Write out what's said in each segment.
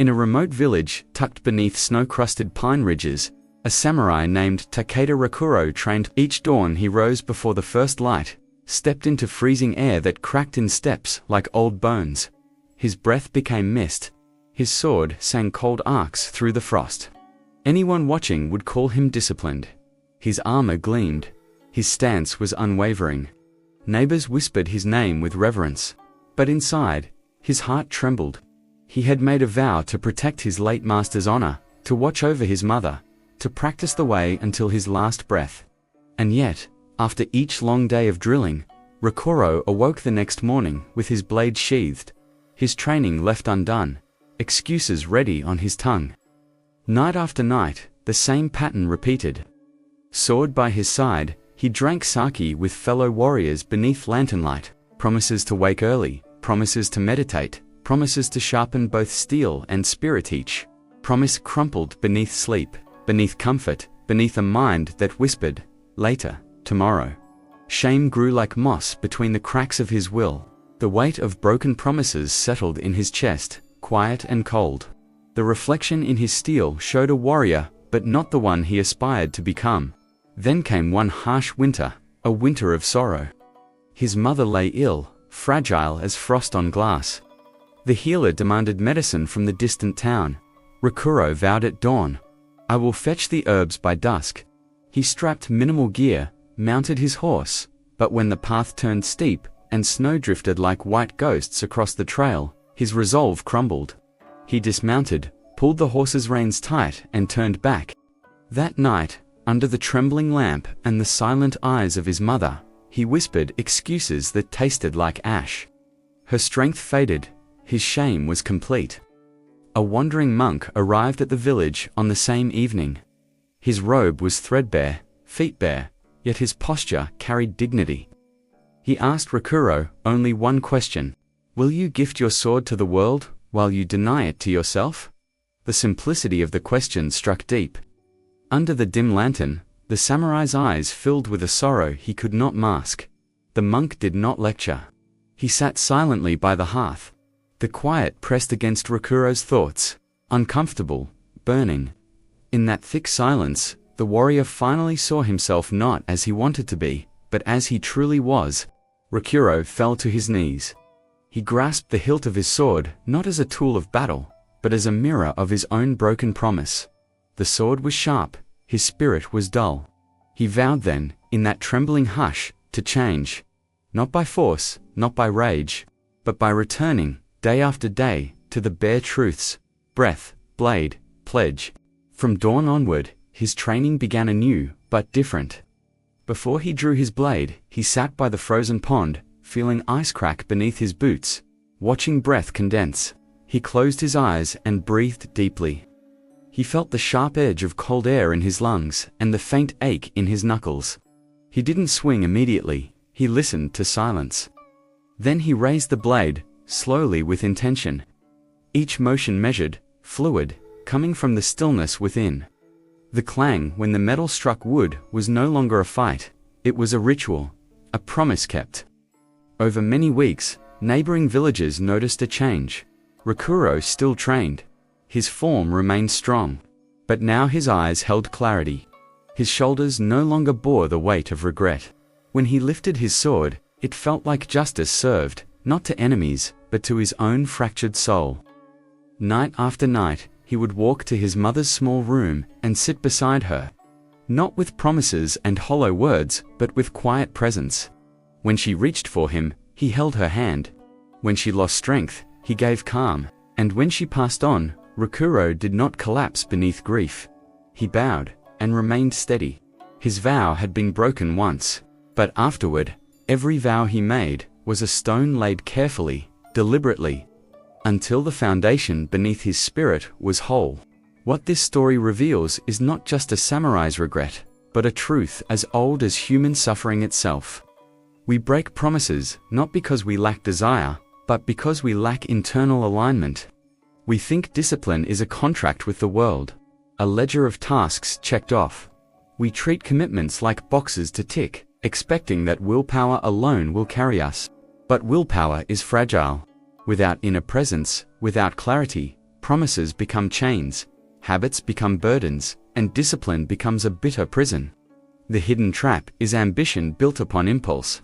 In a remote village, tucked beneath snow-crusted pine ridges, a samurai named Takeda Rakuro trained. Each dawn he rose before the first light, stepped into freezing air that cracked in steps like old bones. His breath became mist. His sword sang cold arcs through the frost. Anyone watching would call him disciplined. His armor gleamed. His stance was unwavering. Neighbors whispered his name with reverence. But inside, his heart trembled. He had made a vow to protect his late master's honor, to watch over his mother, to practice the way until his last breath. And yet, after each long day of drilling, Rakuro awoke the next morning with his blade sheathed, his training left undone, excuses ready on his tongue. Night after night, the same pattern repeated. Sword by his side, he drank sake with fellow warriors beneath lanternlight, promises to wake early, promises to meditate, promises to sharpen both steel and spirit. Each promise crumpled beneath sleep, beneath comfort, beneath a mind that whispered, later, tomorrow. Shame grew like moss between the cracks of his will. The weight of broken promises settled in his chest, quiet and cold. The reflection in his steel showed a warrior, but not the one he aspired to become. Then came one harsh winter, a winter of sorrow. His mother lay ill, fragile as frost on glass. The healer demanded medicine from the distant town. Rakuro vowed at dawn, "I will fetch the herbs by dusk." He strapped minimal gear, mounted his horse, but when the path turned steep, and snow drifted like white ghosts across the trail, his resolve crumbled. He dismounted, pulled the horse's reins tight, and turned back. That night, under the trembling lamp and the silent eyes of his mother, he whispered excuses that tasted like ash. Her strength faded. His shame was complete. A wandering monk arrived at the village on the same evening. His robe was threadbare, feet bare, yet his posture carried dignity. He asked Rakuro only one question: "Will you gift your sword to the world, while you deny it to yourself?" The simplicity of the question struck deep. Under the dim lantern, the samurai's eyes filled with a sorrow he could not mask. The monk did not lecture. He sat silently by the hearth. The quiet pressed against Rakuro's thoughts, uncomfortable, burning. In that thick silence, the warrior finally saw himself not as he wanted to be, but as he truly was. Rakuro fell to his knees. He grasped the hilt of his sword, not as a tool of battle, but as a mirror of his own broken promise. The sword was sharp, his spirit was dull. He vowed then, in that trembling hush, to change. Not by force, not by rage, but by returning, day after day, to the bare truths: breath, blade, pledge. From dawn onward, his training began anew, but different. Before he drew his blade, he sat by the frozen pond, feeling ice crack beneath his boots, watching breath condense. He closed his eyes and breathed deeply. He felt the sharp edge of cold air in his lungs and the faint ache in his knuckles. He didn't swing immediately. He listened to silence. Then he raised the blade, slowly with intention. Each motion measured, fluid, coming from the stillness within. The clang when the metal struck wood was no longer a fight. It was a ritual, a promise kept. Over many weeks, neighboring villages noticed a change. Rakuro still trained. His form remained strong. But now his eyes held clarity. His shoulders no longer bore the weight of regret. When he lifted his sword, it felt like justice served, not to enemies, but to his own fractured soul. Night after night, he would walk to his mother's small room and sit beside her. Not with promises and hollow words, but with quiet presence. When she reached for him, he held her hand. When she lost strength, he gave calm. And when she passed on, Rakuro did not collapse beneath grief. He bowed and remained steady. His vow had been broken once, but afterward, every vow he made was a stone laid carefully, deliberately, until the foundation beneath his spirit was whole. What this story reveals is not just a samurai's regret, but a truth as old as human suffering itself. We break promises not because we lack desire, but because we lack internal alignment. We think discipline is a contract with the world, a ledger of tasks checked off. We treat commitments like boxes to tick, expecting that willpower alone will carry us. But willpower is fragile. Without inner presence, without clarity, Promises become chains, habits become burdens, and discipline becomes a bitter prison. The hidden trap is ambition built upon impulse.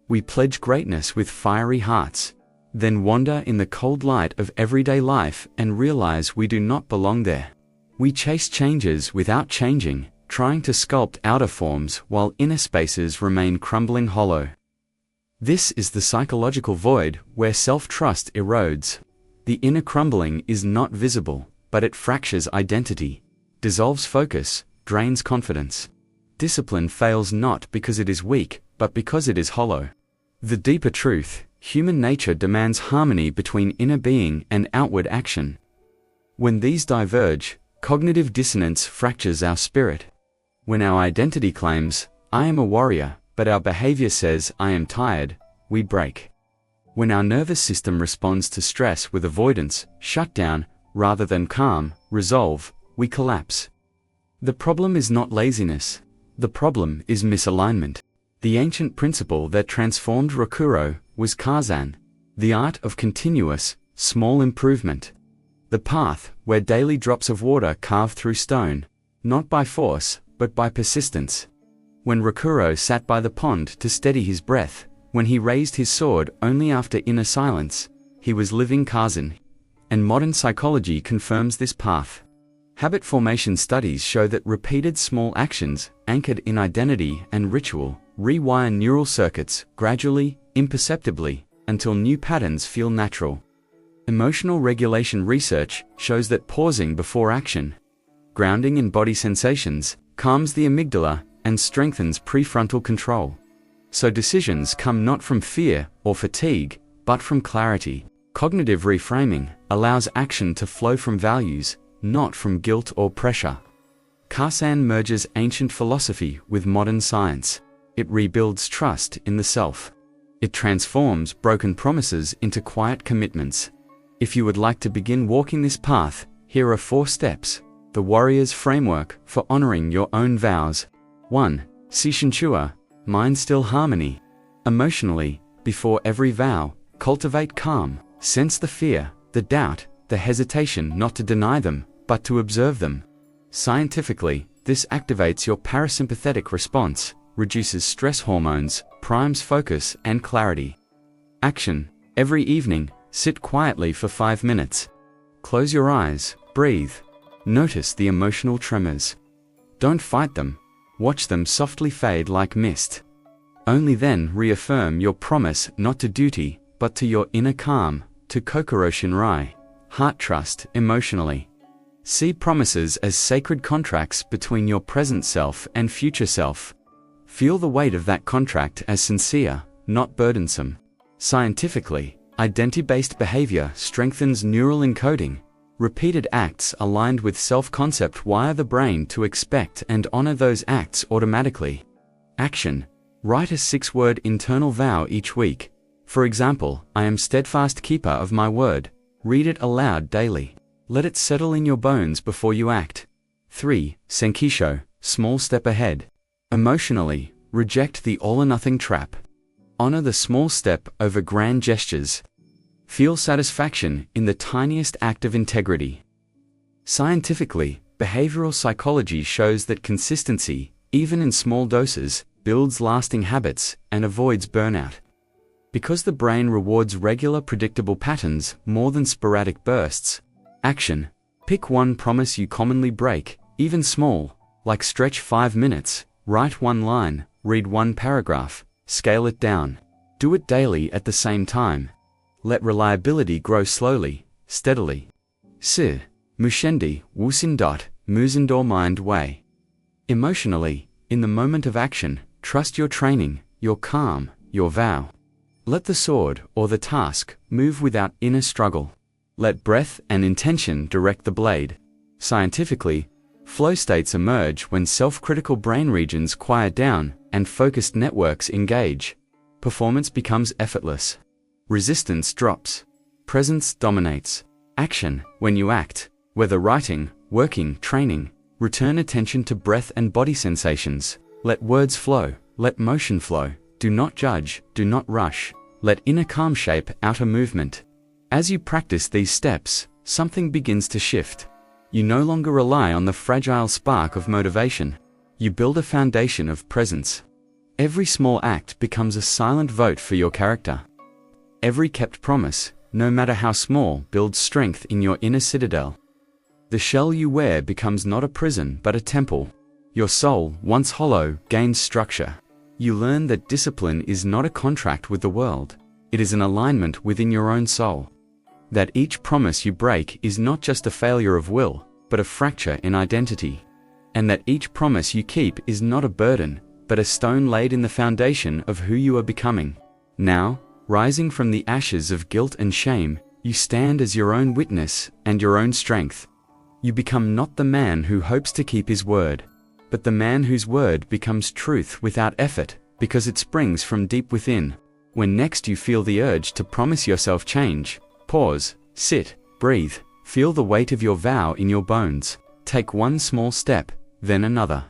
We pledge greatness with fiery hearts, then wander in the cold light of everyday life and realize we do not belong there. We chase changes without changing, trying to sculpt outer forms while inner spaces remain crumbling hollow. This is the psychological void where self-trust erodes. The inner crumbling is not visible, but it fractures identity, dissolves focus, drains confidence. Discipline fails not because it is weak, but because it is hollow. The deeper truth, human nature demands harmony between inner being and outward action. When these diverge, cognitive dissonance fractures our spirit. When our identity claims, "I am a warrior," but our behavior says, "I am tired," we break. When our nervous system responds to stress with avoidance, shutdown, rather than calm, resolve, we collapse. The problem is not laziness. The problem is misalignment. The ancient principle that transformed Rokuro was Kaizen, the art of continuous, small improvement. The path where daily drops of water carve through stone, not by force, but by persistence. When Rokuro sat by the pond to steady his breath, when he raised his sword only after inner silence, he was living Kaizen. And modern psychology confirms this path. Habit formation studies show that repeated small actions, anchored in identity and ritual, rewire neural circuits gradually, imperceptibly, until new patterns feel natural. Emotional regulation research shows that pausing before action, grounding in body sensations, calms the amygdala and strengthens prefrontal control. So decisions come not from fear or fatigue, but from clarity. Cognitive reframing allows action to flow from values, not from guilt or pressure. Kaizen merges ancient philosophy with modern science. It rebuilds trust in the self. It transforms broken promises into quiet commitments. If you would like to begin walking this path, here are 4 steps. The warrior's framework for honoring your own vows. 1. Shishinchua, mind-still harmony. Emotionally, before every vow, cultivate calm. Sense the fear, the doubt, the hesitation not to deny them, but to observe them. Scientifically, this activates your parasympathetic response, reduces stress hormones, primes focus and clarity. Action. Every evening, sit quietly for 5 minutes. Close your eyes, breathe. Notice the emotional tremors. Don't fight them. Watch them softly fade like mist. Only then reaffirm your promise not to duty, but to your inner calm, to Kokoro Shinrai, heart trust emotionally. See promises as sacred contracts between your present self and future self. Feel the weight of that contract as sincere, not burdensome. Scientifically, identity-based behavior strengthens neural encoding. Repeated acts aligned with self-concept wire the brain to expect and honor those acts automatically. Action. Write a 6-word internal vow each week. For example, "I am steadfast keeper of my word." Read it aloud daily. Let it settle in your bones before you act. 3. Senkisho, small step ahead. Emotionally, reject the all-or-nothing trap. Honor the small step over grand gestures. Feel satisfaction in the tiniest act of integrity. Scientifically, behavioral psychology shows that consistency, even in small doses, builds lasting habits and avoids burnout. Because the brain rewards regular predictable patterns more than sporadic bursts. Action. Pick one promise you commonly break, even small, like stretch 5 minutes, write 1 line, read 1 paragraph, scale it down. Do it daily at the same time. Let reliability grow slowly, steadily. Si. Mushendi, Wusin. Muzendor mind way. Emotionally, in the moment of action, trust your training, your calm, your vow. Let the sword, or the task, move without inner struggle. Let breath and intention direct the blade. Scientifically, flow states emerge when self-critical brain regions quiet down and focused networks engage. Performance becomes effortless. Resistance drops. Presence dominates. Action. When you act, whether writing, working, training, return attention to breath and body sensations. Let words flow. Let motion flow. Do not judge. Do not rush. Let inner calm shape outer movement. As you practice these steps, something begins to shift. You no longer rely on the fragile spark of motivation. You build a foundation of presence. Every small act becomes a silent vote for your character. Every kept promise, no matter how small, builds strength in your inner citadel. The shell you wear becomes not a prison but a temple. Your soul, once hollow, gains structure. You learn that discipline is not a contract with the world. It is an alignment within your own soul. That each promise you break is not just a failure of will, but a fracture in identity. And that each promise you keep is not a burden, but a stone laid in the foundation of who you are becoming. Now, rising from the ashes of guilt and shame, you stand as your own witness and your own strength. You become not the man who hopes to keep his word, but the man whose word becomes truth without effort, because it springs from deep within. When next you feel the urge to promise yourself change, pause, sit, breathe, feel the weight of your vow in your bones. Take one small step, then another.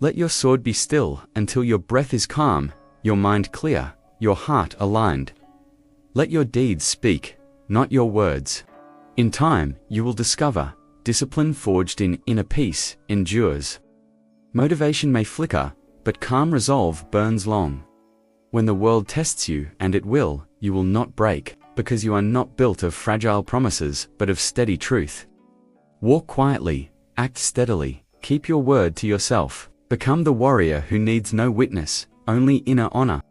Let your sword be still until your breath is calm, your mind clear, your heart aligned. Let your deeds speak, not your words. In time, you will discover, discipline forged in inner peace endures. Motivation may flicker, but calm resolve burns long. When the world tests you, and it will, you will not break, because you are not built of fragile promises, but of steady truth. Walk quietly, act steadily, keep your word to yourself. Become the warrior who needs no witness, only inner honor.